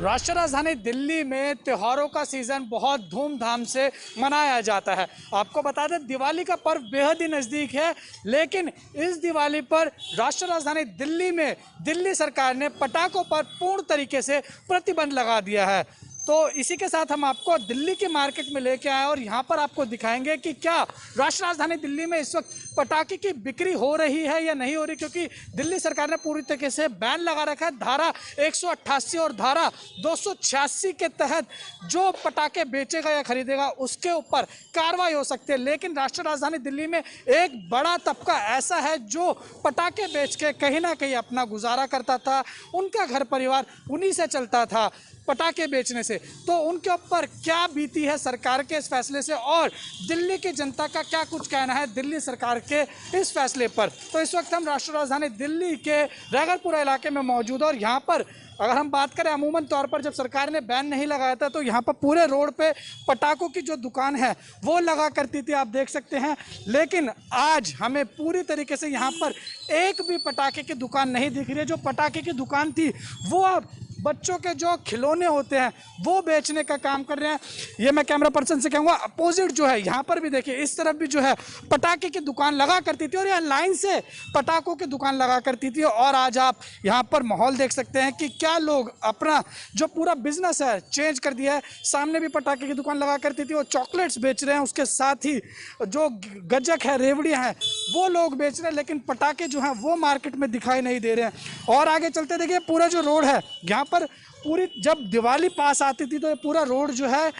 राष्ट्रीय राजधानी दिल्ली में त्योहारों का सीज़न बहुत धूमधाम से मनाया जाता है। आपको बता दें दिवाली का पर्व बेहद ही नज़दीक है, लेकिन इस दिवाली पर राष्ट्रीय राजधानी दिल्ली में दिल्ली सरकार ने पटाखों पर पूर्ण तरीके से प्रतिबंध लगा दिया है। तो इसी के साथ हम आपको दिल्ली की मार्केट में लेके आए और यहाँ पर आपको दिखाएंगे कि क्या राष्ट्रीय राजधानी दिल्ली में इस वक्त पटाखे की बिक्री हो रही है या नहीं हो रही, क्योंकि दिल्ली सरकार ने पूरी तरीके से बैन लगा रखा है। धारा 188 और धारा 286 के तहत जो पटाखे बेचेगा या खरीदेगा उसके ऊपर कार्रवाई हो सकती है। लेकिन राष्ट्रीय राजधानी दिल्ली में एक बड़ा तबका ऐसा है जो पटाखे बेच के कहीं ना कहीं अपना गुजारा करता था, उनका घर परिवार उन्हीं से चलता था पटाखे बेचने से। तो उनके ऊपर क्या बीती है सरकार के इस फैसले से और दिल्ली की जनता का क्या कुछ कहना है दिल्ली सरकार के इस फैसले पर। तो इस वक्त हम राष्ट्रीय राजधानी दिल्ली के रैगरपुरा इलाके में मौजूद है और यहाँ पर अगर हम बात करें अमूमन तौर पर जब सरकार ने बैन नहीं लगाया था तो यहाँ पर पूरे रोड पे पटाखों की जो दुकान है वो लगा करती थी, आप देख सकते हैं। लेकिन आज हमें पूरी तरीके से यहाँ पर एक भी पटाखे की दुकान नहीं दिख रही है। जो पटाखे की दुकान थी वो अब बच्चों के जो खिलौने होते हैं वो बेचने का काम कर रहे हैं। ये मैं कैमरा पर्सन से कहूँगा अपोजिट जो है यहाँ पर भी देखिए, इस तरफ भी जो है पटाखे की दुकान लगा करती थी और यहाँ लाइन से पटाखों की दुकान लगा करती थी। और आज आप यहाँ पर माहौल देख सकते हैं कि क्या लोग अपना जो पूरा बिजनेस है चेंज कर दिया है। सामने भी पटाखे की दुकान लगा करती थी, वो चॉकलेट्स बेच रहे हैं, उसके साथ ही जो गज्जक है, रेवड़ियाँ हैं वो लोग बेच रहे हैं, लेकिन पटाखे जो हैं वो मार्केट में दिखाई नहीं दे रहे हैं। और आगे चलते देखिए पूरा जो रोड है यहाँ पर पूरी जब दिवाली पास आती थी तो ये पूरा रोड जो है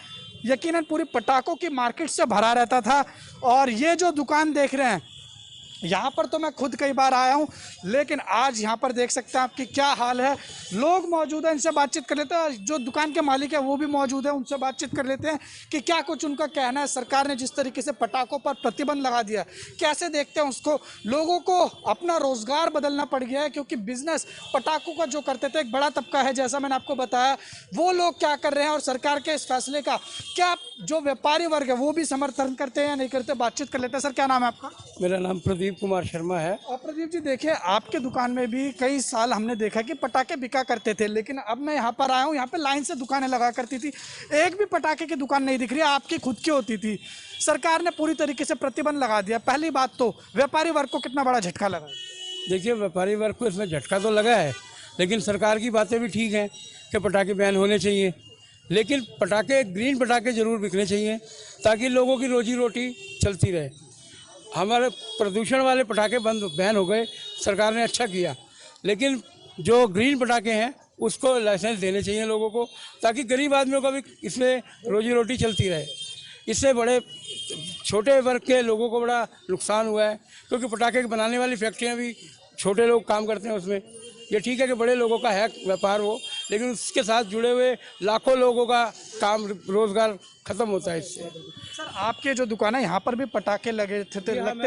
यकीनन पूरी पटाखों की मार्केट से भरा रहता था। और ये जो दुकान देख रहे हैं यहाँ पर तो मैं खुद कई बार आया हूँ, लेकिन आज यहाँ पर देख सकते हैं आपकी क्या हाल है। लोग मौजूद हैं, इनसे बातचीत कर लेते हैं। जो दुकान के मालिक है वो भी मौजूद है, उनसे बातचीत कर लेते हैं कि क्या कुछ उनका कहना है। सरकार ने जिस तरीके से पटाखों पर प्रतिबंध लगा दिया कैसे देखते हैं उसको। लोगों को अपना रोजगार बदलना पड़ गया है, क्योंकि बिजनेस पटाखों का जो करते थे एक बड़ा तबका है जैसा मैंने आपको बताया, वो लोग क्या कर रहे हैं और सरकार के इस फैसले का क्या जो व्यापारी वर्ग है वो भी समर्थन करते हैं या नहीं करते। बातचीत कर लेते हैं। सर क्या नाम है आपका? मेरा नाम प्रदीप कुमार शर्मा है। और प्रदीप जी देखिए, आपके दुकान में भी कई साल हमने देखा कि पटाखे बिका करते थे, लेकिन अब मैं यहाँ पर आया हूँ, यहाँ पे लाइन से दुकानें लगा करती थी, एक भी पटाखे की दुकान नहीं दिख रही। आपकी खुद की होती थी, सरकार ने पूरी तरीके से प्रतिबंध लगा दिया। पहली बात तो व्यापारी वर्ग को कितना बड़ा झटका लगा? देखिए, व्यापारी वर्ग को इसमें झटका तो लगा है, लेकिन सरकार की बातें भी ठीक हैं कि पटाखे बैन होने चाहिए, लेकिन पटाखे ग्रीन पटाखे ज़रूर बिकने चाहिए ताकि लोगों की रोजी रोटी चलती रहे। हमारे प्रदूषण वाले पटाखे बैन हो गए, सरकार ने अच्छा किया, लेकिन जो ग्रीन पटाखे हैं उसको लाइसेंस देने चाहिए लोगों को, ताकि गरीब आदमियों का भी इसमें रोजी रोटी चलती रहे। इससे बड़े छोटे वर्ग के लोगों को बड़ा नुकसान हुआ है, क्योंकि पटाखे बनाने वाली फैक्ट्रियाँ भी छोटे लोग काम करते हैं उसमें। ये ठीक है कि बड़े लोगों का है व्यापार वो, लेकिन उसके साथ जुड़े हुए लाखों लोगों का काम रोजगार खत्म होता है इससे। सर आपके जो दुकान है यहाँ पर भी पटाखे लगते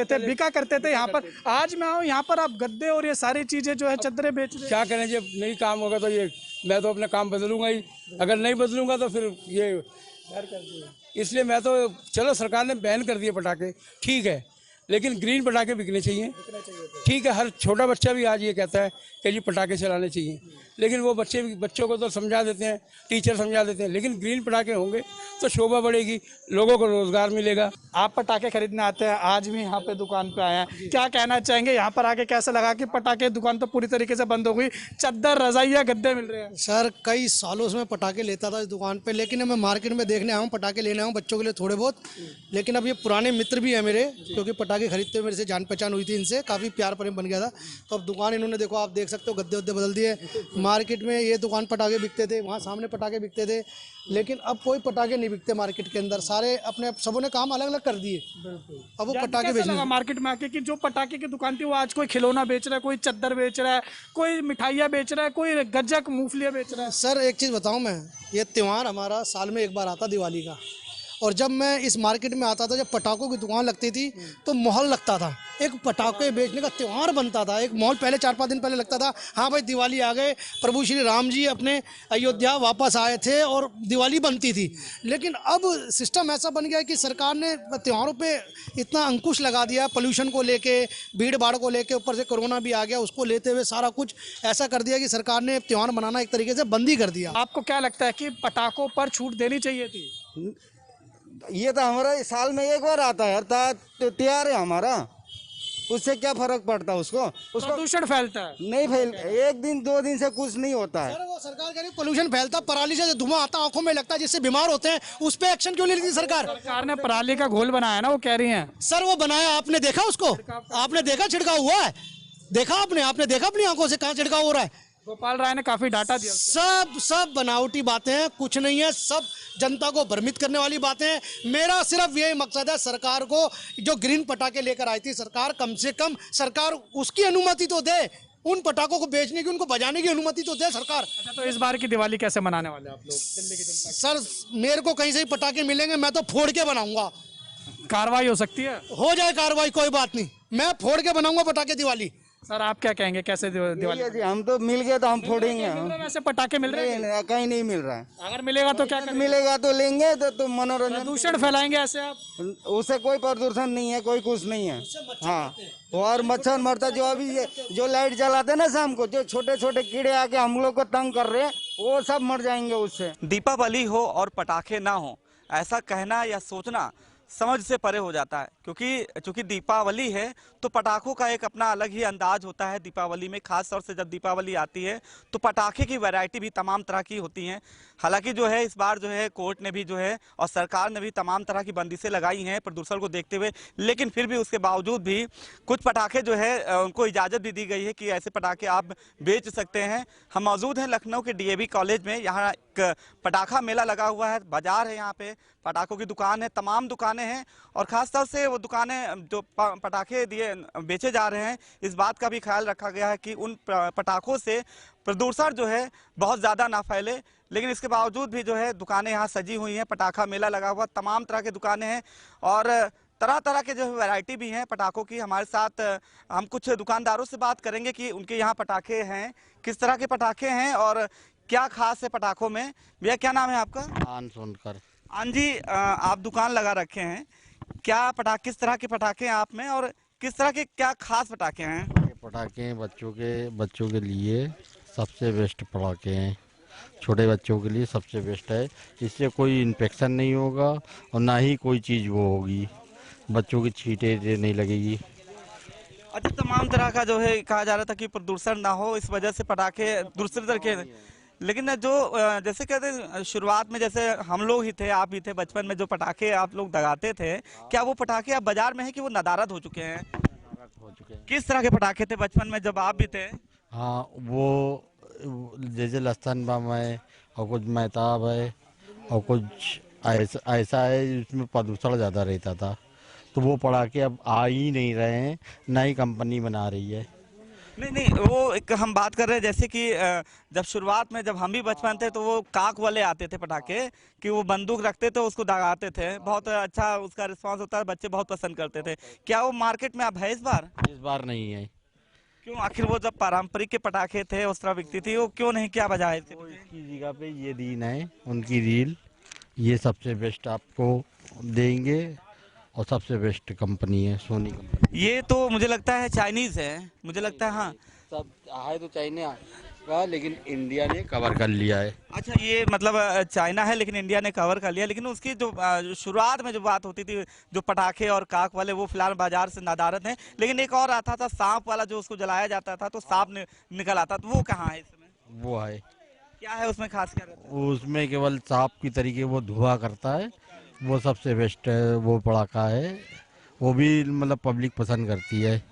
थे, बिका करते थे यहाँ पर। आज मैं आऊँ यहाँ पर आप गद्दे और ये सारी चीज़ें जो है चद्दरें बेच रहे हैं। क्या करें, जब नहीं काम होगा तो ये मैं तो अपना काम बदलूंगा ही, अगर नहीं बदलूंगा तो फिर ये घर कर दूँगा। इसलिए मैं तो, चलो सरकार ने बैन कर दिए पटाखे ठीक है, लेकिन ग्रीन पटाखे बिकने चाहिए। ठीक है, हर छोटा बच्चा भी आज ये कहता है कि जी पटाखे चलाने चाहिए, लेकिन वो बच्चों को तो समझा देते हैं, टीचर समझा देते हैं, लेकिन ग्रीन पटाखे होंगे तो शोभा बढ़ेगी, लोगों को रोजगार मिलेगा। आप पटाखे खरीदने आते हैं, आज भी यहाँ पे दुकान पे आए हैं, क्या कहना चाहेंगे? यहाँ पर आके कैसा लगा कि पटाखे दुकान तो पूरी तरीके से बंद हो गई, चद्दर रजाइयाँ गद्दे मिल रहे हैं? सर कई सालों से मैं पटाखे लेता था इस दुकान पे, लेकिन मैं मार्केट में देखने आया हूँ, पटाखे लेने आया हूँ बच्चों के लिए थोड़े बहुत। लेकिन अब ये पुराने मित्र भी हैं मेरे, क्योंकि पटाखे खरीदते मेरे से जान पहचान हुई थी इनसे, काफ़ी प्यार प्रेम बन गया था। तो अब दुकान इन्होंने देखो, आप देख सकते हो गद्दे वद्दे बदल दिए। मार्केट में ये दुकान पटाखे बिकते थे, वहाँ सामने पटाखे बिकते थे, लेकिन अब कोई पटाखे नहीं बिकते मार्केट के अंदर। सारे अपने सबों ने काम अलग अलग कर दिए, अब वो पटाखे बेचने मार्केट में आके कि जो पटाखे की दुकान थी वो आज कोई खिलौना बेच रहा है, कोई चद्दर बेच रहा है, कोई मिठाइयाँ बेच रहा है, कोई गज्जक मूंगफलियाँ बेच रहा है। सर एक चीज़ बताऊँ मैं, ये त्यौहार हमारा साल में एक बार आता दिवाली का, और जब मैं इस मार्केट में आता था, जब पटाखों की दुकान लगती थी तो माहौल लगता था, एक पटाखे बेचने का त्यौहार बनता था, एक माहौल पहले 4-5 दिन पहले लगता था, हाँ भाई दिवाली आ गए, प्रभु श्री राम जी अपने अयोध्या वापस आए थे और दिवाली बनती थी। लेकिन अब सिस्टम ऐसा बन गया है कि सरकार ने त्योहारों पे इतना अंकुश लगा दिया, पोल्यूशन को लेके, भीड़ भाड़ को लेके, ऊपर से कोरोना भी आ गया, उसको लेते हुए सारा कुछ ऐसा कर दिया कि सरकार ने त्यौहार मनाना एक तरीके से बंद ही कर दिया। आपको क्या लगता है कि पटाखों पर छूट देनी चाहिए थी? ये तो हमारा साल में एक बार आता है यार, त्योहार है हमारा, उससे क्या फर्क पड़ता है उसको प्रदूषण फैलता है। नहीं फैल, 1 दिन 2 दिन से कुछ नहीं होता है। सर वो सरकार कह रही पोल्यूशन फैलता, पराली से धुआं आता, आंखों में लगता है, जिससे बीमार होते हैं, उस पे एक्शन क्यों नहीं लेती सरकार? सरकार ने पराली का घोल बनाया ना, वो कह रही हैं। सर वो बनाया, आपने देखा उसको? आपने देखा छिड़काव हुआ है? देखा आपने देखा अपनी आंखों से कहाँ छिड़काव हो रहा है? गोपाल राय ने काफी डाटा दिया। सब बनावटी बातें हैं, कुछ नहीं है, सब जनता को भ्रमित करने वाली बातें हैं। मेरा सिर्फ यही मकसद है, सरकार को जो ग्रीन पटाखे लेकर आई थी सरकार, कम से कम सरकार उसकी अनुमति तो दे, उन पटाखों को बेचने की, उनको बजाने की अनुमति तो दे सरकार। अच्छा, तो इस बार की दिवाली कैसे मनाने वाले आप लोग, दिल्ली की जनता? सर मेरे को कहीं से भी पटाखे मिलेंगे, मैं तो फोड़ के बनाऊंगा। कार्रवाई हो सकती है? हो जाए कार्रवाई, कोई बात नहीं, मैं फोड़ के बनाऊंगा पटाखे दिवाली। सर आप क्या कहेंगे, कैसे दिवाली? जी हम तो मिल गए तो हम फोड़ेंगे। वैसे पटाखे मिल रहे हैं? नहीं, कहीं नहीं मिल रहा है। अगर मिलेगा तो क्या करेंगे? मिलेगा तो लेंगे, तो मनोरंजन। प्रदूषण फैलाएंगे ऐसे आप? उससे कोई प्रदूषण नहीं है, कोई कुछ नहीं है। हाँ, और मच्छर मरता, जो अभी ये जो लाइट जलाते हैं ना शाम को, जो छोटे छोटे कीड़े आके हम लोग को तंग कर रहे हैं, वो सब मर जाएंगे उससे। दीपावली हो और पटाखे ना हो, ऐसा कहना या सोचना समझ से परे हो जाता है, क्योंकि चूंकि दीपावली है तो पटाखों का एक अपना अलग ही अंदाज होता है। दीपावली में खास तौर से जब दीपावली आती है तो पटाखे की वैरायटी भी तमाम तरह की होती हैं। हालांकि जो है इस बार जो है कोर्ट ने भी जो है और सरकार ने भी तमाम तरह की बंदिशें लगाई हैं प्रदूषण को देखते हुए, लेकिन फिर भी उसके बावजूद भी कुछ पटाखे जो है उनको इजाज़त भी दी गई है कि ऐसे पटाखे आप बेच सकते हैं। हम मौजूद हैं लखनऊ के DAV कॉलेज में। यहाँ एक पटाखा मेला लगा हुआ है, बाजार है, यहाँ पे पटाखों की दुकान है, तमाम दुकानें हैं और खासतौर से वो दुकानें जो पटाखे दिए बेचे जा रहे हैं, इस बात का भी ख्याल रखा गया है कि उन पटाखों से प्रदूषण जो है बहुत ज़्यादा ना फैले। लेकिन इसके बावजूद भी जो है दुकानें यहाँ सजी हुई हैं, पटाखा मेला लगा हुआ, तमाम तरह की दुकानें हैं और तरह तरह के जो है वैरायटी भी हैं पटाखों की। हमारे साथ हम कुछ दुकानदारों से बात करेंगे कि उनके यहाँ पटाखे हैं, किस तरह के पटाखे हैं और क्या खास है पटाखों में। भैया क्या नाम है आपका? आन सोनकर। आन जी, आप दुकान लगा रखे हैं, क्या पटाखे, किस तरह के पटाखे हैं आप में और किस तरह के क्या खास पटाखे हैं? ये पटाखे बच्चों के लिए सबसे बेस्ट पटाखे हैं, छोटे बच्चों के लिए सबसे बेस्ट है। इससे कोई इन्फेक्शन नहीं होगा और ना ही कोई चीज़ वो होगी, बच्चों की छींटे नहीं लगेगी। अच्छा, तमाम तरह का जो है कहा जा रहा था कि प्रदूषण ना हो, इस वजह से पटाखे दूसरे तरह के, लेकिन जो जैसे कहते हैं शुरुआत में जैसे हम लोग ही थे, आप भी थे बचपन में, जो पटाखे आप लोग दगाते थे, क्या वो पटाखे अब बाजार में है कि वो नदारद हो चुके हैं? हो चुके हैं। किस तरह के पटाखे थे बचपन में जब आप भी थे? हाँ, वो जैसे लस्तन बम है और कुछ महताब है और कुछ ऐसा है जिसमें प्रदूषण ज़्यादा रहता था, तो वो पटाखे अब आ ही नहीं रहे हैं, नई कंपनी बना रही है। नहीं, वो एक हम बात कर रहे हैं जैसे कि जब शुरुआत में जब हम भी बचपन थे तो वो काक वाले आते थे पटाखे, कि वो बंदूक रखते थे, उसको दगाते थे, बहुत अच्छा उसका रिस्पांस होता है, बच्चे बहुत पसंद करते थे। क्या वो मार्केट में अब है इस बार? इस बार नहीं है। क्यों, आखिर वो जब पारंपरिक के पटाखे थे उस तरह बिकती थी, वो क्यों नहीं, क्या वजह है? इसकी जगह पे ये दीन है, उनकी रील, ये सबसे बेस्ट आपको देंगे और सबसे बेस्ट कंपनी है सोनी कंपनी। ये तो मुझे लगता है चाइनीज है, मुझे लगता है। हाँ, सब है तो चाइना का, लेकिन इंडिया ने कवर कर लिया है। अच्छा, ये मतलब चाइना है लेकिन इंडिया ने कवर कर लिया। लेकिन उसकी जो शुरुआत में जो बात होती थी, जो पटाखे और काक वाले, वो फिलहाल बाजार से नादारद हैं। लेकिन एक और आता था सांप वाला, जो उसको जलाया जाता था तो सांप निकल आता, तो वो कहाँ है इसमें? वो है, क्या है उसमें खास, क्या रहता है? उसमें केवल सांप की तरीके वो धुआं करता है, वो सबसे बेस्ट है, वो पटाखा है, वो भी मतलब पब्लिक पसंद करती है।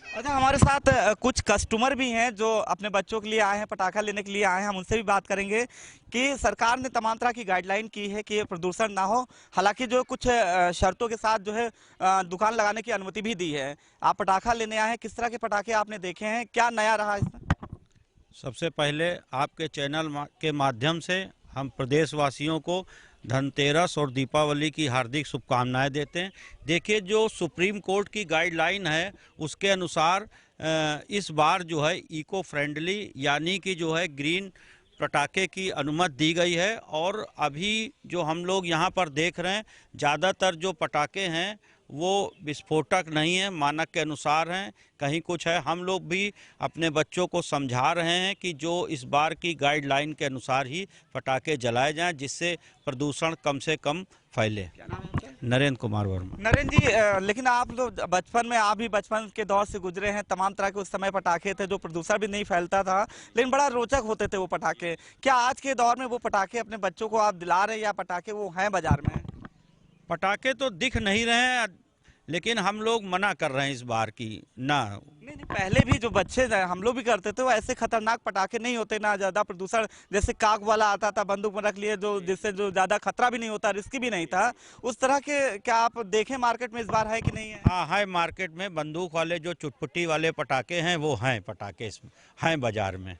अच्छा, हमारे साथ कुछ कस्टमर भी हैं जो अपने बच्चों के लिए आए हैं, पटाखा लेने के लिए आए हैं। हम उनसे भी बात करेंगे कि सरकार ने तमाम तरह की गाइडलाइन की है कि प्रदूषण ना हो, हालांकि जो कुछ शर्तों के साथ जो है दुकान लगाने की अनुमति भी दी है। आप पटाखा लेने आए हैं, किस तरह के पटाखे आपने देखे हैं, क्या नया रहा इसमें? सबसे पहले आपके चैनल के माध्यम से हम प्रदेशवासियों को धनतेरस और दीपावली की हार्दिक शुभकामनाएं देते हैं। देखिए, जो सुप्रीम कोर्ट की गाइडलाइन है उसके अनुसार इस बार जो है इको फ्रेंडली यानी कि जो है ग्रीन पटाखे की अनुमति दी गई है। और अभी जो हम लोग यहाँ पर देख रहे हैं, ज़्यादातर जो पटाखे हैं वो विस्फोटक नहीं है, मानक के अनुसार हैं, कहीं कुछ है। हम लोग भी अपने बच्चों को समझा रहे हैं कि जो इस बार की गाइडलाइन के अनुसार ही पटाखे जलाए जाएं, जिससे प्रदूषण कम से कम फैले। क्या नाम है आपका? नरेंद्र कुमार वर्मा। नरेंद्र जी, लेकिन आप लोग बचपन में, आप भी बचपन के दौर से गुजरे हैं, तमाम तरह के उस समय पटाखे थे जो प्रदूषण भी नहीं फैलता था, लेकिन बड़ा रोचक होते थे वो पटाखे। क्या आज के दौर में वो पटाखे अपने बच्चों को आप दिला रहे हैं या पटाखे वो हैं बाजार में? पटाखे तो दिख नहीं रहे हैं, लेकिन हम लोग मना कर रहे हैं इस बार की ना। नहीं, पहले भी जो बच्चे हम लोग भी करते थे वो ऐसे खतरनाक पटाखे नहीं होते, ना ज्यादा प्रदूषण, जैसे काक वाला आता था बंदूक में रख लिए, जो जिससे जो ज्यादा खतरा भी नहीं होता, रिस्की भी नहीं था, उस तरह के क्या आप देखें मार्केट में इस बार है कि नहीं है? हाँ है, मार्केट में बंदूक वाले जो चुटपुटी वाले पटाखे हैं वो हैं, पटाखे हैं बाजार में।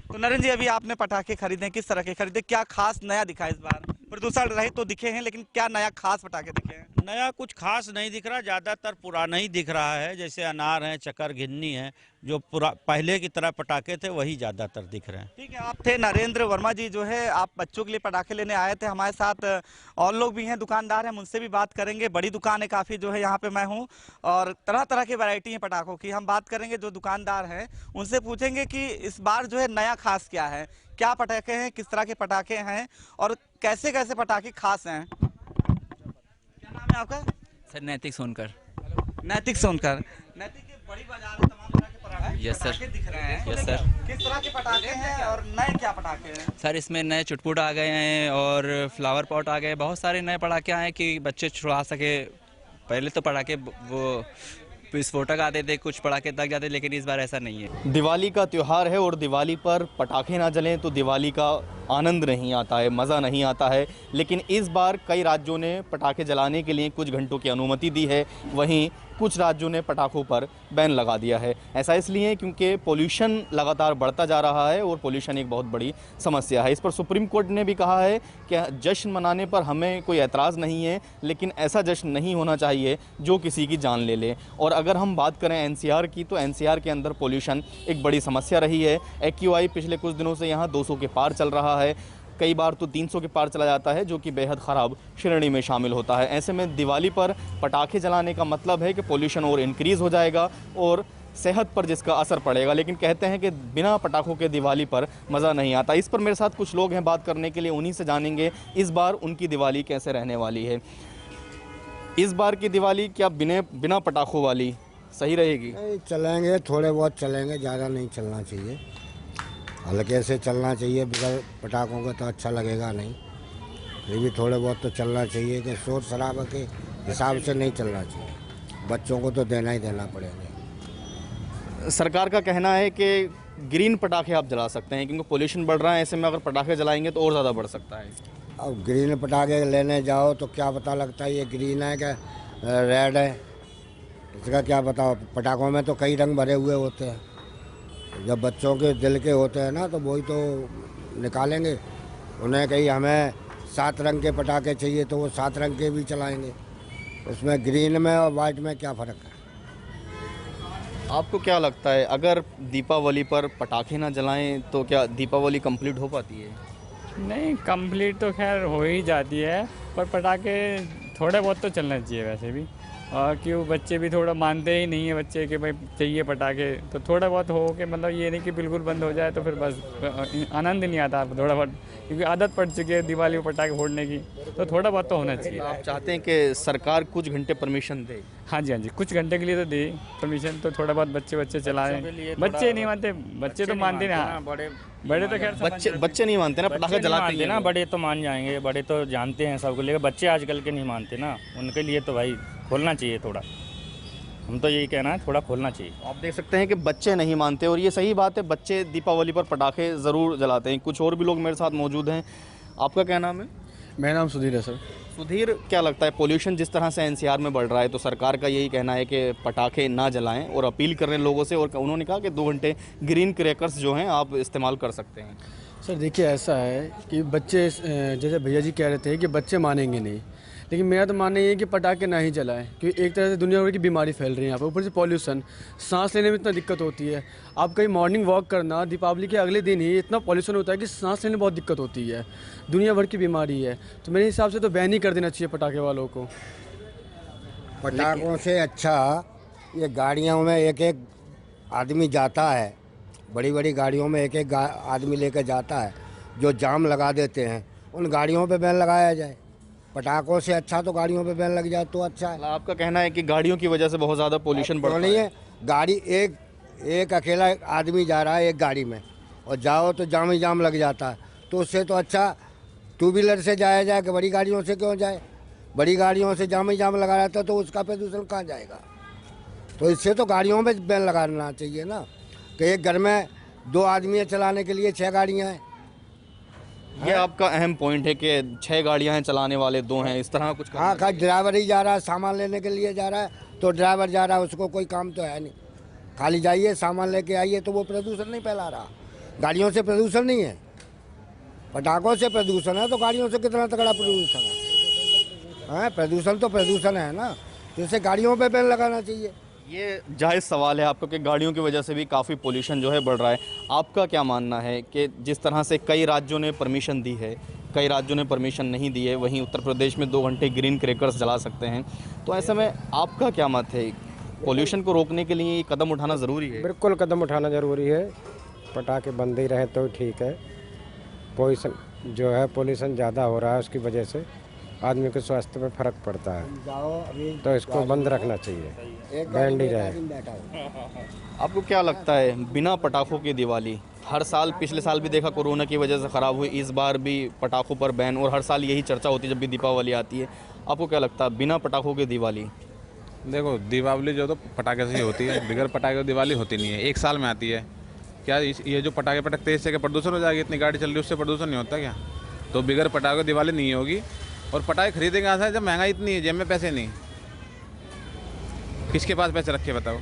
तो नरेंद्र जी, अभी आपने पटाखे खरीदे, किस तरह के खरीदे, क्या खास नया दिखा इस बार? प्रदूषण रहित तो दिखे हैं, लेकिन क्या नया खास पटाखे दिखे हैं? नया कुछ खास नहीं दिख रहा, ज़्यादातर पुराना ही दिख रहा है, जैसे अनार है, चकर घिन्नी है, जो पहले की तरह पटाखे थे वही ज़्यादातर दिख रहे हैं। ठीक है, आप थे नरेंद्र वर्मा जी, जो है आप बच्चों के लिए पटाखे लेने आए थे। हमारे साथ और लोग भी हैं, दुकानदार हैं, उनसे भी बात करेंगे। बड़ी दुकान है काफ़ी जो है यहाँ पे मैं हूँ, और तरह तरह की वैरायटी है पटाखों की। हम बात करेंगे जो दुकानदार हैं, उनसे पूछेंगे कि इस बार जो है नया खास क्या है, क्या पटाखे हैं, किस तरह के पटाखे हैं और कैसे कैसे पटाखे खास हैं। क्या नाम है आपका? सर नैतिक सोनकर। नैतिक सोनकर। नैतिक के बड़ी बाजार में तमाम तरह के यस सर। पटाखे दिख रहे हैं। Yes sir. किस तरह के पटाखे हैं और नए क्या पटाखे हैं? सर इसमें नए चुटपुट आ गए हैं और फ्लावर पॉट आ गए, बहुत सारे नए पटाखे आए हैं कि बच्चे छुड़ा सके। पहले तो पटाखे वो विस्फोटक आते थे, कुछ पटाखे तक जाते, लेकिन इस बार ऐसा नहीं है। दिवाली का त्यौहार है और दिवाली पर पटाखे ना जलें तो दिवाली का आनंद नहीं आता है, मज़ा नहीं आता है। लेकिन इस बार कई राज्यों ने पटाखे जलाने के लिए कुछ घंटों की अनुमति दी है, वहीं कुछ राज्यों ने पटाखों पर बैन लगा दिया है। ऐसा इसलिए क्योंकि पोल्यूशन लगातार बढ़ता जा रहा है और पोल्यूशन एक बहुत बड़ी समस्या है। इस पर सुप्रीम कोर्ट ने भी कहा है कि जश्न मनाने पर हमें कोई एतराज़ नहीं है, लेकिन ऐसा जश्न नहीं होना चाहिए जो किसी की जान ले ले। और अगर हम बात करें एनसीआर की, तो एनसीआर के अंदर पोल्यूशन एक बड़ी समस्या रही है। एक्यूआई पिछले कुछ दिनों से यहाँ 200 के पार चल रहा है, कई बार तो 300 के पार चला जाता है, जो कि बेहद ख़राब श्रेणी में शामिल होता है। ऐसे में दिवाली पर पटाखे जलाने का मतलब है कि पोल्यूशन और इंक्रीज़ हो जाएगा और सेहत पर जिसका असर पड़ेगा। लेकिन कहते हैं कि बिना पटाखों के दिवाली पर मज़ा नहीं आता। इस पर मेरे साथ कुछ लोग हैं बात करने के लिए, उन्हीं से जानेंगे इस बार उनकी दिवाली कैसे रहने वाली है। इस बार की दिवाली क्या बिना पटाखों वाली सही रहेगी? नहीं, चलेंगे, थोड़े बहुत चलेंगे, ज़्यादा नहीं चलना चाहिए, हल्के से चलना चाहिए। बगैर पटाखों का तो अच्छा लगेगा नहीं, फिर भी थोड़े बहुत तो चलना चाहिए कि शोर शराबा के हिसाब से नहीं चलना चाहिए। बच्चों को तो देना ही देना पड़ेगा। सरकार का कहना है कि ग्रीन पटाखे आप जला सकते हैं क्योंकि पोल्यूशन बढ़ रहा है, ऐसे में अगर पटाखे जलाएंगे तो और ज़्यादा बढ़ सकता है। अब ग्रीन पटाखे लेने जाओ तो क्या पता लगता है ये ग्रीन है क्या रेड है, इसका क्या बताओ। पटाखों में तो कई रंग भरे हुए होते हैं, जब बच्चों के दिल के होते हैं ना तो वही तो निकालेंगे। उन्हें कहीं हमें 7 रंग के पटाखे चाहिए तो वो 7 रंग के भी चलाएंगे। उसमें ग्रीन में और वाइट में क्या फ़र्क है? आपको क्या लगता है अगर दीपावली पर पटाखे ना जलाएं तो क्या दीपावली कंप्लीट हो पाती है? नहीं, कंप्लीट तो खैर हो ही जाती है, पर पटाखे थोड़े बहुत तो चलना चाहिए वैसे भी। और क्यों बच्चे भी थोड़ा मानते ही नहीं है बच्चे कि भाई चाहिए पटाखे, तो थोड़ा बहुत हो के मतलब ये नहीं कि बिल्कुल बंद हो जाए तो फिर बस आनंद नहीं आता थोड़ा बहुत, क्योंकि आदत पड़ चुकी है दिवाली में पटाखे फोड़ने की, तो थोड़ा बहुत तो होना चाहिए। आप चाहते हैं कि सरकार कुछ घंटे परमिशन दे? हाँ जी, हाँ जी, कुछ घंटे के लिए तो दे परमिशन, तो थोड़ा बहुत बच्चे चलाएं। बच्चे नहीं मानते, बच्चे तो मानते ना, बड़े तो खैर बच्चे नहीं मानते ना, पटाखे जलाते हैं ना, बड़े तो मान जाएंगे, बड़े तो जानते हैं सबको, लेकिन बच्चे आजकल के नहीं मानते ना। उनके लिए तो भाई खोलना चाहिए थोड़ा, हम तो यही कहना है, थोड़ा खोलना चाहिए। आप देख सकते हैं कि बच्चे नहीं मानते और ये सही बात है, बच्चे दीपावली पर पटाखे ज़रूर जलाते हैं। कुछ और भी लोग मेरे साथ मौजूद हैं। आपका क्या नाम है? मेरा नाम सुधीर है सर। सुधीर, क्या लगता है पोल्यूशन जिस तरह से एनसीआर में बढ़ रहा है तो सरकार का यही कहना है कि पटाखे ना जलाएं और अपील कर रहे हैं लोगों से, और उन्होंने कहा कि 2 घंटे ग्रीन क्रैकर्स जो हैं आप इस्तेमाल कर सकते हैं। सर देखिए ऐसा है कि बच्चे जैसे भैया जी कह रहे थे कि बच्चे मानेंगे नहीं, लेकिन मेरा तो मानना ये है कि पटाखे ना ही जलाएं, क्योंकि एक तरह से दुनिया भर की बीमारी फैल रही है यहाँ पर। ऊपर से पॉल्यूशन, सांस लेने में इतना दिक्कत होती है। आप कहीं मॉर्निंग वॉक करना, दीपावली के अगले दिन ही इतना पॉल्यूशन होता है कि सांस लेने में बहुत दिक्कत होती है। दुनिया भर की बीमारी है, तो मेरे हिसाब से तो बैन ही कर देना चाहिए पटाखे वालों को। पटाखों से अच्छा ये गाड़ियों में एक एक आदमी जाता है, बड़ी बड़ी गाड़ियों में एक एक आदमी लेकर जाता है, जो जाम लगा देते हैं, उन गाड़ियों पे बैन लगाया जाए। पटाखों से अच्छा तो गाड़ियों पे बैन लग जाए तो अच्छा है। आपका कहना है कि गाड़ियों की वजह से बहुत ज़्यादा पोल्यूशन बढ़ रही है। गाड़ी एक अकेला आदमी जा रहा है एक गाड़ी में, और जाओ तो जाम ही जाम लग जाता है। तो उससे तो अच्छा टू व्हीलर से जाया जाए कि बड़ी गाड़ियों से क्यों जाए। बड़ी गाड़ियों से जाम ही जाम लगा रहता तो उसका प्रदूषण कहाँ जाएगा। तो इससे तो गाड़ियों में बैन लगाना चाहिए ना, कि एक घर में 2 आदमी चलाने के लिए 6 गाड़ियाँ हैं। ये आपका अहम पॉइंट है कि 6 गाड़ियां हैं, चलाने वाले 2 हैं, इस तरह कुछ। हाँ, ड्राइवर ही जा रहा है, सामान लेने के लिए जा रहा है तो ड्राइवर जा रहा है, उसको कोई काम तो है नहीं। खाली जाइए सामान लेके आइए, तो वो प्रदूषण नहीं फैला रहा। गाड़ियों से प्रदूषण नहीं है, पटाखों से प्रदूषण है। तो गाड़ियों से कितना तगड़ा प्रदूषण है। हाँ, प्रदूषण तो प्रदूषण है ना, तो इसे गाड़ियों पर बैन लगाना चाहिए। ये जायज़ सवाल है आपका कि गाड़ियों की वजह से भी काफ़ी पोल्यूशन जो है बढ़ रहा है। आपका क्या मानना है कि जिस तरह से कई राज्यों ने परमिशन दी है, कई राज्यों ने परमिशन नहीं दी है, वहीं उत्तर प्रदेश में 2 घंटे ग्रीन क्रैकर्स जला सकते हैं, तो ऐसे में आपका क्या मत है? पोल्यूशन को रोकने के लिए कदम उठाना ज़रूरी है? बिल्कुल कदम उठाना ज़रूरी है। पटाखे बंद ही रहे तो ठीक है। पोल्यूशन जो है, पोल्यूशन ज़्यादा हो रहा है, उसकी वजह से आदमी के स्वास्थ्य पे फर्क पड़ता है, तो इसको बंद रखना चाहिए, बैंड ही रहे। आपको क्या लगता है, बिना पटाखों की दिवाली हर साल, पिछले साल भी देखा कोरोना की वजह से ख़राब हुई, इस बार भी पटाखों पर बैन, और हर साल यही चर्चा होती है जब भी दीपावली आती है। आपको क्या लगता है बिना पटाखों की दिवाली? देखो, दीपावली जो तो पटाखे से ही होती है, बगैर पटाखे दिवाली होती नहीं है। एक साल में आती है। क्या ये जो पटाखे पटकते हैं इससे क्या प्रदूषण हो जाएगा? इतनी गाड़ी चल रही है उससे प्रदूषण नहीं होता क्या? तो बगैर पटाखे दिवाली नहीं होगी। और पटाखे खरीदेंगे कहाँ से जब महंगाई इतनी है, जेब में पैसे नहीं। किसके पास पैसे रखे बताओ,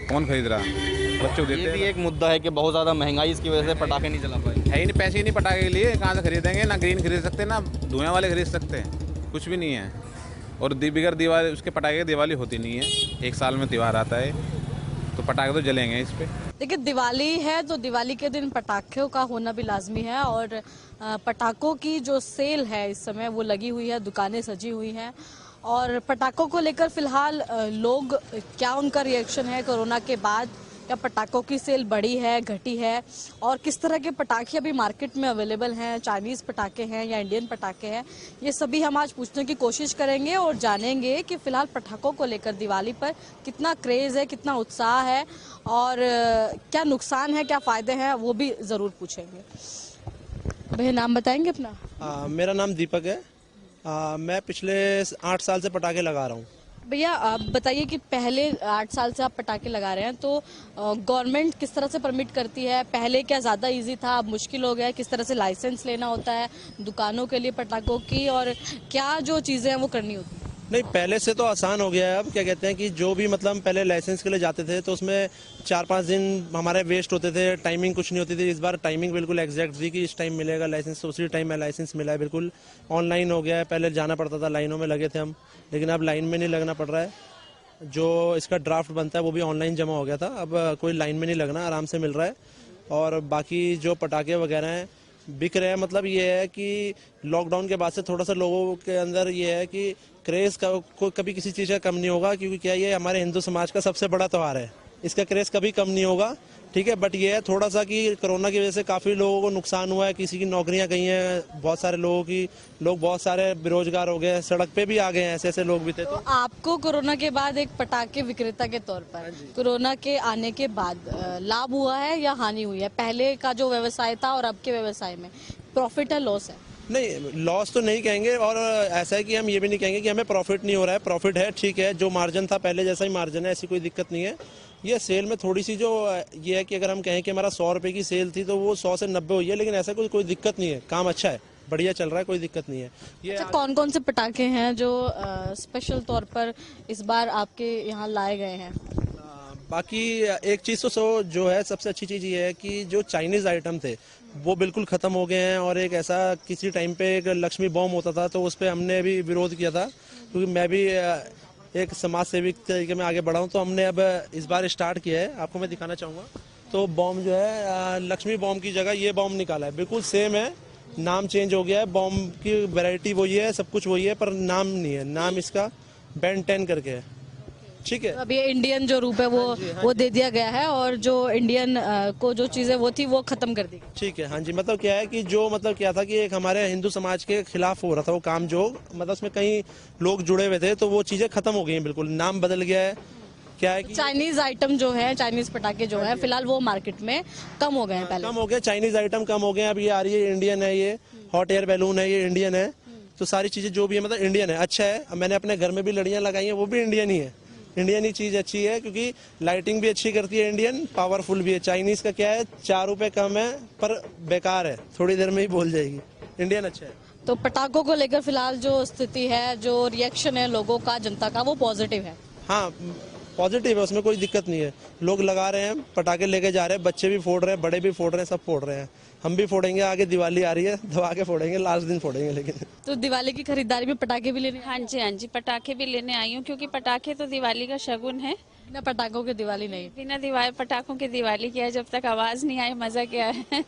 कौन खरीद रहा? बच्चों को देते हैं। ये भी एक मुद्दा है कि बहुत ज़्यादा महंगाई, इसकी वजह से पटाखे नहीं चला पाए। है ही नहीं, पैसे ही नहीं पटाखे के लिए, कहाँ से खरीदेंगे? ना ग्रीन खरीद सकते, ना धुएं वाले खरीद सकते, कुछ भी नहीं है। और बगैर दिवाली उसके पटाखे दिवाली होती नहीं है। एक साल में त्यौहार आता है तो पटाखे तो जलेंगे इस पर। देखिए, दिवाली है तो दिवाली के दिन पटाखों का होना भी लाजमी है, और पटाखों की जो सेल है इस समय वो लगी हुई है, दुकानें सजी हुई हैं। और पटाखों को लेकर फिलहाल लोग, क्या उनका रिएक्शन है कोरोना के बाद, क्या पटाखों की सेल बढ़ी है, घटी है, और किस तरह के पटाखे अभी मार्केट में अवेलेबल हैं, चाइनीज़ पटाखे हैं या इंडियन पटाखे हैं, ये सभी हम आज पूछने की कोशिश करेंगे और जानेंगे कि फिलहाल पटाखों को लेकर दिवाली पर कितना क्रेज़ है, कितना उत्साह है, और क्या नुकसान है, क्या फ़ायदे हैं, वो भी ज़रूर पूछेंगे। भैया नाम बताएंगे अपना? मेरा नाम दीपक है। मैं पिछले 8 साल से पटाखे लगा रहा हूँ। भैया आप बताइए कि पहले 8 साल से आप पटाखे लगा रहे हैं, तो गवर्नमेंट किस तरह से परमिट करती है? पहले क्या ज़्यादा इजी था, अब मुश्किल हो गया है? किस तरह से लाइसेंस लेना होता है दुकानों के लिए पटाखों की, और क्या जो चीज़ें हैं वो करनी होती है? नहीं, पहले से तो आसान हो गया है। अब क्या कहते हैं कि जो भी मतलब पहले लाइसेंस के लिए जाते थे तो उसमें 4-5 दिन हमारे वेस्ट होते थे, टाइमिंग कुछ नहीं होती थी। इस बार टाइमिंग बिल्कुल एग्जैक्ट थी कि इस टाइम मिलेगा लाइसेंस, तो उसी टाइम में लाइसेंस मिला है। बिल्कुल ऑनलाइन हो गया है। पहले जाना पड़ता था, लाइनों में लगे थे हम, लेकिन अब लाइन में नहीं लगना पड़ रहा है। जो इसका ड्राफ्ट बनता है वो भी ऑनलाइन जमा हो गया था, अब कोई लाइन में नहीं लगना, आराम से मिल रहा है। और बाकी जो पटाखे वगैरह हैं बिक रहे हैं। मतलब ये है कि लॉकडाउन के बाद से थोड़ा सा लोगों के अंदर ये है कि क्रेज़ का कभी किसी चीज़ का कम नहीं होगा, क्योंकि क्या ये हमारे हिंदू समाज का सबसे बड़ा त्यौहार है, इसका क्रेज़ कभी कम नहीं होगा, ठीक है। बट ये है थोड़ा सा कि कोरोना की वजह से काफ़ी लोगों को नुकसान हुआ है, किसी की नौकरियां गई हैं, बहुत सारे लोग बहुत सारे बेरोजगार हो गए, सड़क पे भी आ गए हैं, ऐसे लोग भी थे। तो आपको कोरोना के बाद एक पटाखे विक्रेता के तौर पर कोरोना के आने के बाद लाभ हुआ है या हानि हुई है? पहले का जो व्यवसाय था और अब के व्यवसाय में प्रॉफिट है, लॉस है? नहीं, लॉस तो नहीं कहेंगे, और ऐसा है कि हम ये भी नहीं कहेंगे कि हमें प्रॉफिट नहीं हो रहा है। प्रॉफिट है, ठीक है, जो मार्जिन था पहले जैसा ही मार्जिन है, ऐसी कोई दिक्कत नहीं है। ये सेल में थोड़ी सी जो ये है कि अगर हम कहें कि हमारा 100 रुपये की सेल थी तो वो 100 से 90 हुई है, लेकिन ऐसा कोई दिक्कत नहीं है, काम अच्छा है, बढ़िया चल रहा है, कोई दिक्कत नहीं है। ये अच्छा, कौन कौन से पटाखे हैं जो स्पेशल तौर पर इस बार आपके यहाँ लाए गए हैं? बाकी एक चीज़ तो जो है सबसे अच्छी चीज़ ये है कि जो चाइनीज़ आइटम थे वो बिल्कुल ख़त्म हो गए हैं। और एक ऐसा किसी टाइम पे एक लक्ष्मी बॉम्ब होता था तो उस पर हमने भी विरोध किया था, क्योंकि मैं भी एक समाज सेवी तरीके में आगे बढ़ा हूँ। तो हमने अब इस बार स्टार्ट किया है, आपको मैं दिखाना चाहूँगा। तो बॉम्ब जो है लक्ष्मी बॉम्ब की जगह ये बॉम्ब निकाला है, बिल्कुल सेम है, नाम चेंज हो गया है, बॉम्ब की वैरायटी वही है, सब कुछ वही है, पर नाम नहीं है। नाम इसका Ben 10 करके है, ठीक है। तो अब ये इंडियन जो रूप है वो दे दिया गया है, और जो इंडियन को जो चीजें वो थी वो खत्म कर दी गई। ठीक है, हाँ जी। मतलब क्या है कि जो मतलब क्या था कि एक हमारे हिंदू समाज के खिलाफ हो रहा था वो काम, जो मतलब उसमें कई लोग जुड़े हुए थे, तो वो चीजें खत्म हो गई हैं, बिल्कुल नाम बदल गया है। क्या है कि चाइनीज आइटम जो है, चाइनीज पटाखे जो है फिलहाल वो मार्केट में कम हो गए हैं। पहले कम हो गए, चाइनीज आइटम कम हो गए। अब ये आ रही है इंडियन है, ये हॉट एयर बैलून है, ये इंडियन है। तो सारी चीजें जो भी है मतलब इंडियन है, अच्छा है। अब मैंने अपने घर में भी लड़ियां लगाई हैं, वो भी इंडियन ही है। इंडियन ही चीज अच्छी है, क्योंकि लाइटिंग भी अच्छी करती है इंडियन, पावरफुल भी है। चाइनीज का क्या है, 4 रुपए कम है पर बेकार है, थोड़ी देर में ही बोल जाएगी। इंडियन अच्छा है। तो पटाखों को लेकर फिलहाल जो स्थिति है, जो रिएक्शन है लोगों का, जनता का, वो पॉजिटिव है। हाँ पॉजिटिव है, उसमें कोई दिक्कत नहीं है। लोग लगा रहे हैं, पटाखे लेके जा रहे हैं, बच्चे भी फोड़ रहे हैं, बड़े भी फोड़ रहे हैं, सब फोड़ रहे हैं। हम भी फोड़ेंगे, आगे दिवाली आ रही है, दबा के फोड़ेंगे, लास्ट दिन फोड़ेंगे। लेकिन तो दिवाली की खरीदारी में पटाखे भी लेने? हाँ जी, पटाखे भी लेने आई हूँ, क्योंकि पटाखे तो दिवाली का शगुन है। बिना पटाखों के दिवाली नहीं। बिना पटाखों की दिवाली क्या है, जब तक आवाज नहीं आए मजा क्या है।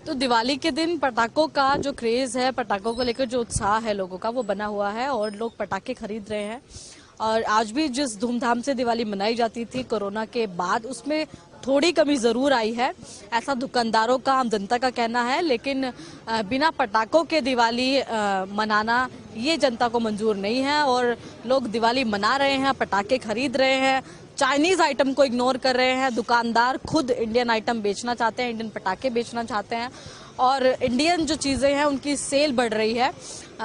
तो दिवाली के दिन पटाखों का जो क्रेज है, पटाखों को लेकर जो उत्साह है लोगों का, वो बना हुआ है और लोग पटाखे खरीद रहे हैं। और आज भी जिस धूमधाम से दिवाली मनाई जाती थी कोरोना के बाद, उसमें थोड़ी कमी जरूर आई है, ऐसा दुकानदारों का, आम जनता का कहना है। लेकिन बिना पटाखों के दिवाली मनाना ये जनता को मंजूर नहीं है, और लोग दिवाली मना रहे हैं, पटाखे खरीद रहे हैं, चाइनीज आइटम को इग्नोर कर रहे हैं। दुकानदार खुद इंडियन आइटम बेचना चाहते हैं, इंडियन पटाखे बेचना चाहते हैं, और इंडियन जो चीज़ें हैं उनकी सेल बढ़ रही है।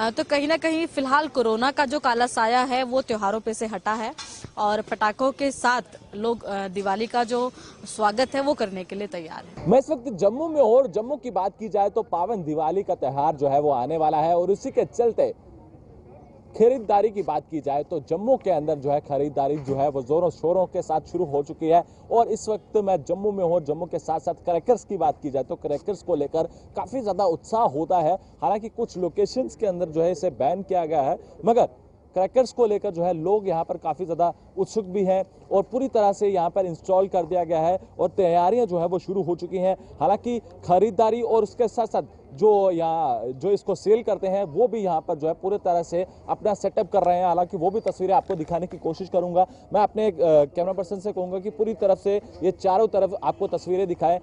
तो कहीं ना कहीं फिलहाल कोरोना का जो काला साया है वो त्योहारों पे से हटा है, और पटाखों के साथ लोग दिवाली का जो स्वागत है वो करने के लिए तैयार है। मैं इस वक्त जम्मू में हूँ, और जम्मू की बात की जाए तो पावन दिवाली का त्यौहार जो है वो आने वाला है, और उसी के चलते खरीदारी की बात की जाए तो जम्मू के अंदर जो है खरीदारी जो है वो जोरों शोरों के साथ शुरू हो चुकी है। और इस वक्त मैं जम्मू में हूँ, जम्मू के साथ साथ क्रैकर्स की बात की जाए तो क्रैकर्स को लेकर काफ़ी ज़्यादा उत्साह होता है। हालांकि कुछ लोकेशंस के अंदर जो है इसे बैन किया गया है, मगर क्रैकर्स को लेकर जो है लोग यहाँ पर काफ़ी ज़्यादा उत्सुक भी हैं, और पूरी तरह से यहाँ पर इंस्टॉल कर दिया गया है और तैयारियाँ जो है वो शुरू हो चुकी हैं। हालांकि खरीदारी और उसके साथ साथ जो इसको सेल करते हैं वो भी यहाँ पर जो है पूरी तरह से अपना सेटअप कर रहे हैं। हालांकि वो भी तस्वीरें आपको दिखाने की कोशिश करूंगा। मैं अपने कैमरा पर्सन से कहूँगा कि पूरी तरफ से ये चारों तरफ आपको तस्वीरें दिखाएं।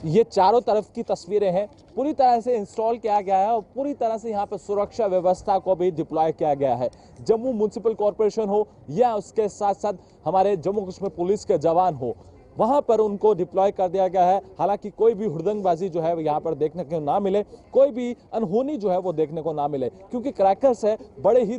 ये चारों तरफ की तस्वीरें हैं, पूरी तरह से इंस्टॉल किया गया है, और पूरी तरह से यहाँ पर सुरक्षा व्यवस्था को भी डिप्लॉय किया गया है। जम्मू म्युनिसिपल कॉरपोरेशन हो या उसके साथ साथ हमारे जम्मू कश्मीर पुलिस के जवान हो, वहां पर उनको डिप्लॉय कर दिया गया है। हालांकि कोई भी हुड़दंगबाजी जो है यहाँ पर देखने को ना मिले, कोई भी अनहोनी जो है वो देखने को ना मिले, क्योंकि क्रैकर्स है, बड़े ही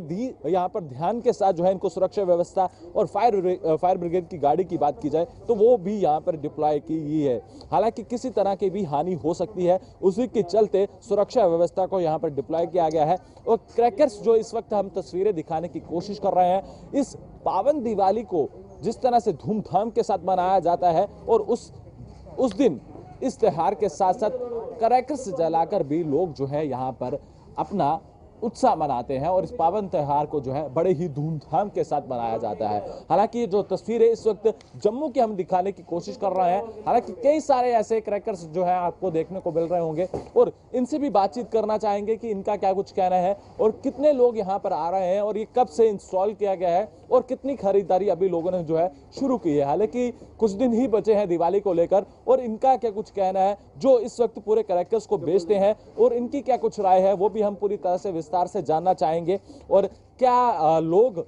यहाँ पर ध्यान के साथ जो है इनको सुरक्षा व्यवस्था और फायर ब्रिगेड की गाड़ी की बात की जाए तो वो भी यहाँ पर डिप्लॉय की गई है। हालांकि किसी तरह की भी हानि हो सकती है, उसी के चलते सुरक्षा व्यवस्था को यहाँ पर डिप्लॉय किया गया है। और क्रैकर्स जो इस वक्त हम तस्वीरें दिखाने की कोशिश कर रहे हैं, इस पावन दिवाली को जिस तरह से धूमधाम के साथ मनाया जाता है, और उस दिन इस त्योहार के साथ साथ क्रैकर्स जलाकर भी लोग जो है यहाँ पर अपना उत्साह मनाते हैं, और इस पावन त्योहार को जो है बड़े ही धूमधाम के साथ मनाया जाता है। हालांकि जो तस्वीरें इस वक्त जम्मू की हम दिखाने की कोशिश कर रहे हैं, हालांकि कई सारे ऐसे क्रैकर्स जो है आपको देखने को मिल रहे होंगे, और इनसे भी बातचीत करना चाहेंगे कि इनका क्या कुछ कहना है, और कितने लोग यहाँ पर आ रहे हैं, और ये कब से इंस्टॉल किया गया है, और कितनी खरीदारी अभी लोगों ने जो है शुरू की है। हालांकि कुछ दिन ही बचे हैं दिवाली को लेकर, और इनका क्या कुछ कहना है जो इस वक्त पूरे क्रैकर्स को बेचते हैं, और इनकी क्या कुछ राय है वो भी हम पूरी तरह से विस्तार से जानना चाहेंगे। और क्या लोग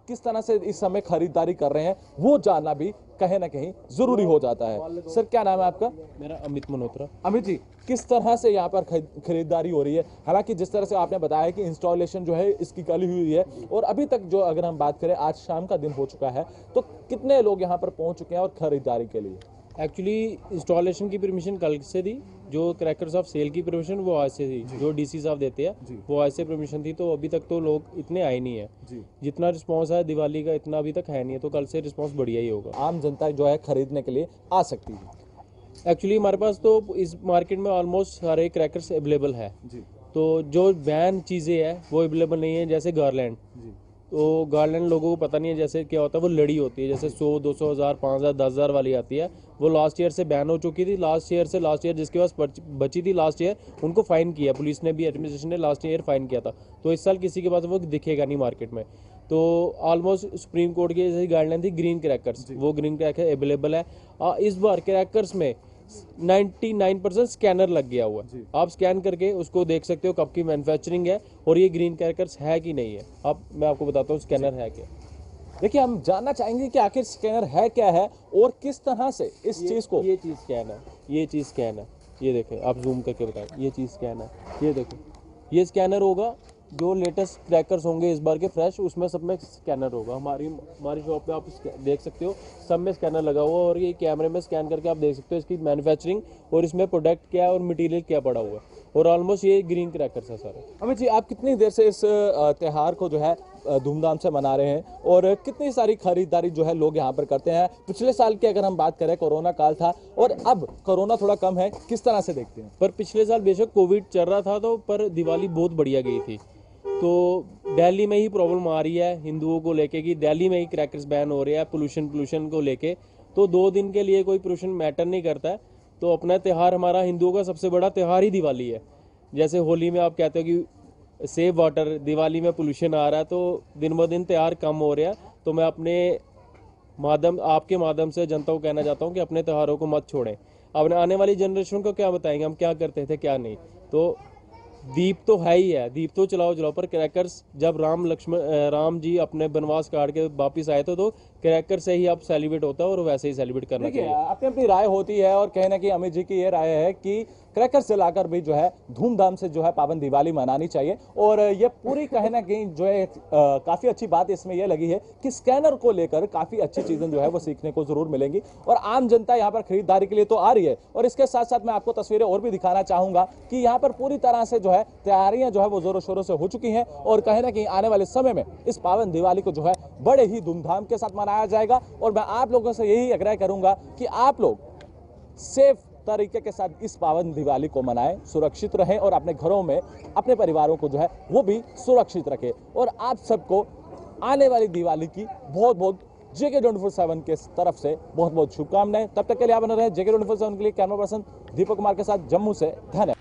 किस तरह से इस समय खरीदारी कर रहे हैं वो जानना भी कहीं ना कहीं जरूरी हो जाता है। सर क्या नाम है आपका? मेरा अमित मल्होत्रा। अमित जी, किस तरह से यहाँ पर खरीदारी हो रही है? हालांकि जिस तरह से आपने बताया कि इंस्टॉलेशन जो है इसकी कल हुई है, और अभी तक जो अगर हम बात करें आज शाम का दिन हो चुका है, तो कितने लोग यहाँ पर पहुँच चुके हैं और खरीदारी के लिए? एक्चुअली इंस्टॉलेशन की परमिशन कल से थी, जो क्रैकर्स ऑफ सेल की परमिशन वो आज से थी, जो डीसी साहब देते हैं वो आज से परमिशन थी। तो अभी तक तो लोग इतने आए नहीं है, जितना रिस्पांस है दिवाली का इतना अभी तक है नहीं है, तो कल से रिस्पांस बढ़िया ही होगा। आम जनता जो है खरीदने के लिए आ सकती है। एक्चुअली हमारे पास तो इस मार्केट में ऑलमोस्ट सारे क्रैकर्स अवेलेबल है, तो जो बैन चीज़ें हैं वो अवेलेबल नहीं है। जैसे गारलैंड, तो गारलैंड लोगों को पता नहीं है जैसे क्या होता है, वो लड़ी होती है, जैसे 100, 200 हज़ार, 5,000, 10,000 वाली आती है, वो लास्ट ईयर से बैन हो चुकी थी। लास्ट ईयर जिसके पास बची थी लास्ट ईयर, उनको फाइन किया पुलिस ने भी, एडमिनिस्ट्रेशन ने लास्ट ईयर फाइन किया था। तो इस साल किसी के पास वो दिखेगा नहीं मार्केट में। तो ऑलमोस्ट सुप्रीम कोर्ट की जैसी गाइडलाइन थी ग्रीन क्रैकर्स, वो ग्रीन क्रैकर अवेलेबल है। इस बार क्रैकर्स में 99% स्कैनर लग गया हुआ है, आप स्कैन करके उसको देख सकते हो कब की मैन्युफैक्चरिंग है और ये ग्रीन क्रैकर्स है कि नहीं है। अब मैं आपको बताता हूँ स्कैनर है क्या। देखिए, हम जानना चाहेंगे कि आखिर स्कैनर है क्या है और किस तरह से इस चीज़ को, ये चीज़ स्कैन है, ये चीज़ स्कैन है, ये देखें, आप जूम करके बताएं, ये चीज़ स्कैन है, ये देखो, ये स्कैनर होगा। जो लेटेस्ट क्रैकर्स होंगे इस बार के फ्रेश, उसमें सब में स्कैनर होगा। हमारी शॉप पे आप देख सकते हो सब में स्कैनर लगा हुआ है, और ये कैमरे में स्कैन करके आप देख सकते हो इसकी मैन्युफैक्चरिंग और इसमें प्रोडक्ट क्या है और मटेरियल क्या पड़ा हुआ है। और ऑलमोस्ट ये ग्रीन क्रैकर्स है सारे। अमित जी, आप कितनी देर से इस त्यौहार को जो है धूमधाम से मना रहे हैं और कितनी सारी खरीदारी जो है लोग यहाँ पर करते हैं? पिछले साल की अगर हम बात करें, कोरोना काल था और अब कोरोना थोड़ा कम है, किस तरह से देखते हैं? पर पिछले साल बेशक कोविड चल रहा था, तो पर दिवाली बहुत बढ़िया गई थी। तो दिल्ली में ही प्रॉब्लम आ रही है हिंदुओं को लेके कि दिल्ली में ही क्रैकर्स बैन हो रहे हैं पोल्यूशन को लेके। तो 2 दिन के लिए कोई पोल्यूशन मैटर नहीं करता है। तो अपना त्यौहार, हमारा हिंदुओं का सबसे बड़ा त्यौहार ही दिवाली है। जैसे होली में आप कहते हो कि सेव वाटर, दिवाली में पोल्यूशन आ रहा है, तो दिन ब दिन त्यौहार कम हो रहा है। तो मैं आपके माध्यम से जनता को कहना चाहता हूँ कि अपने त्योहारों को मत छोड़ें। अब आने वाली जनरेशन को क्या बताएंगे हम क्या करते थे क्या नहीं। तो दीप तो है ही है, दीप तो जलाओ, पर क्रैकर्स जब राम जी अपने वनवास काट के वापिस आए थे, तो क्रैकर से ही आप सेलिब्रेट होता है और वैसे ही सेलिब्रेट करना चाहिए। अपनी अपनी राय होती है और कहीं ना कहीं अमित जी की ये राय है कि क्रैकर्स जलाकर भी जो है धूमधाम से जो है पावन दिवाली मनानी चाहिए। और ये पूरी कहीं ना कहीं जो है काफ़ी अच्छी बात इसमें यह लगी है कि स्कैनर को लेकर काफ़ी अच्छी चीज़ें जो है वो सीखने को जरूर मिलेंगी और आम जनता यहाँ पर खरीदारी के लिए तो आ रही है। और इसके साथ साथ मैं आपको तस्वीरें और भी दिखाना चाहूँगा कि यहाँ पर पूरी तरह से जो है तैयारियाँ जो है वो जोरों शोरों से हो चुकी हैं और कहीं ना कहीं आने वाले समय में इस पावन दिवाली को जो है बड़े ही धूमधाम के साथ मनाया जाएगा। और मैं आप लोगों से यही आग्रह करूँगा कि आप लोग सेफ तरीके के साथ इस पावन दिवाली को मनाएं, सुरक्षित रहें और अपने घरों में अपने परिवारों को जो है वो भी सुरक्षित रखें। और आप सबको आने वाली दिवाली की बहुत बहुत JK24/7 के तरफ से बहुत बहुत शुभकामनाएं। तब तक के लिए आप बने रहे JK24/7 के लिए। कैमरा पर्सन दीपक कुमार के साथ जम्मू से धन्यवाद।